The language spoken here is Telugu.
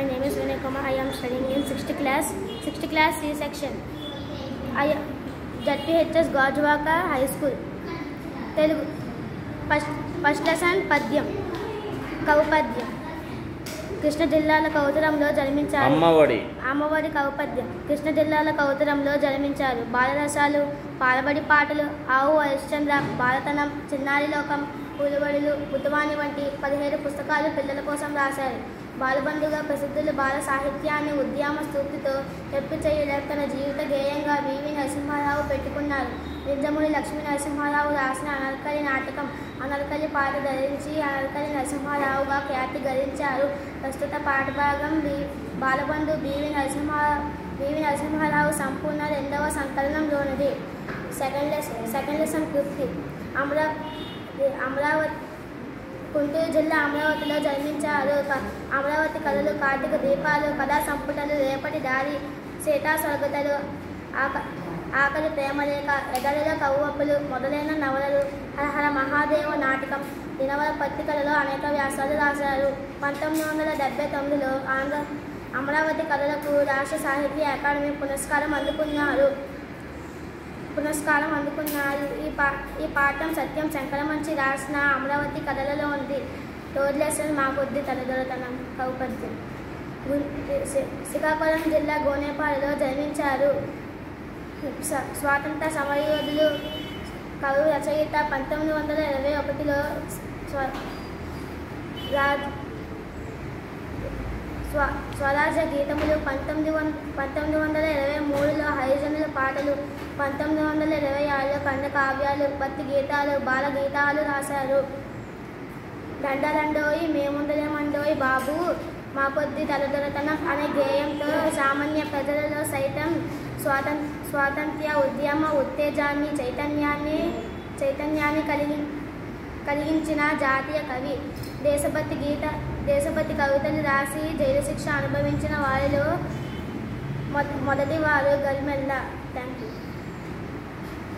name is Vinay Kumar. I am studying in 6th class C section. I ZPHS Gajwaka High School. Telugu. First lesson Padyam. Kavupadyam. Krishna జిల్లాల కౌతరంలో జన్మించారు. అమ్మఒడి కౌపద్యం. కృష్ణ జిల్లాల కౌతరంలో జన్మించారు. బాలరసాలు, పాలబడి పాటలు, ఆవు హరిశ్చంద్ర, బాలతనం, చిన్నారి లోకం, పులివడులు, బుద్ధవాణి వంటి 17 పుస్తకాలు పిల్లల కోసం రాశారు. బాలబంధుగా ప్రసిద్ధులు. బాల సాహిత్యాన్ని ఉద్యమ స్తూప్తితో ఎప్పు చేయలేక తన జీవిత గేయంగా వివి నరసింహారావు పెట్టుకున్నారు. నిజముడి లక్ష్మీ నరసింహారావు రాసిన అనర్కలి నాటకం అనర్కలి పాట ధరించి అనర్కలి నరసింహారావుగా ఖ్యాతి గడించారు. ప్రస్తుత పాఠభాగం బాలబంధు బివి నరసింహారావు సంపూర్ణ 2వ సంకలనంలోనిది. సెకండ్ లెసన్ కృతి. అమరావతి గుంటూరు జిల్లా అమరావతిలో జన్మించారు. అమరావతి కథలు, కార్తీక దీపాలు, కథా సంపుటలు, రేపటి దారి, సీతా స్వర్గతలు, ఆకలి ప్రేమలేఖ, ఎగరిలో కవ్వప్పులు మొదలైన నవలలు, హరహర మహాదేవ నాటకం, దినవల పత్రికలలో అనేక వ్యాసాలు రాశారు. 1979లో అమరావతి కథలకు రాష్ట్ర సాహిత్య అకాడమీ పురస్కారం అందుకున్నారు. ఈ పాఠం సత్యం శంకరమంచి రాసిన అమరావతి కథలలో ఉంది. థర్డ్ లెసన్ మాకొద్ది తనదొరతనం కౌపద్యం. శ్రీకాకుళం జిల్లా గోనేపాడులో జన్మించారు. స్వాతంత్ర సమరయోధులు, కవి, రచయిత. 1921లో స్వరాజ్య గీతములు, 1923లో హరిజనుల పాటలు, 1926లో ఖండ కావ్యాలు, భక్తి గీతాలు, బాల గీతాలు రాశారు. దండలండోయి మేముండలేమండోయి బాబు మాకొద్ది తలదొరతనం అనే గేయంతో సామాన్య ప్రజలలో సైతం స్వాతంత్ర్య ఉద్యమ ఉత్తేజాన్ని చైతన్యాన్ని కలిగించిన జాతీయ కవి. దేశభక్తి కవితలు రాసి జైలు శిక్ష అనుభవించిన వారిలో మొదటివారు గరిమెల్ల. Thank you.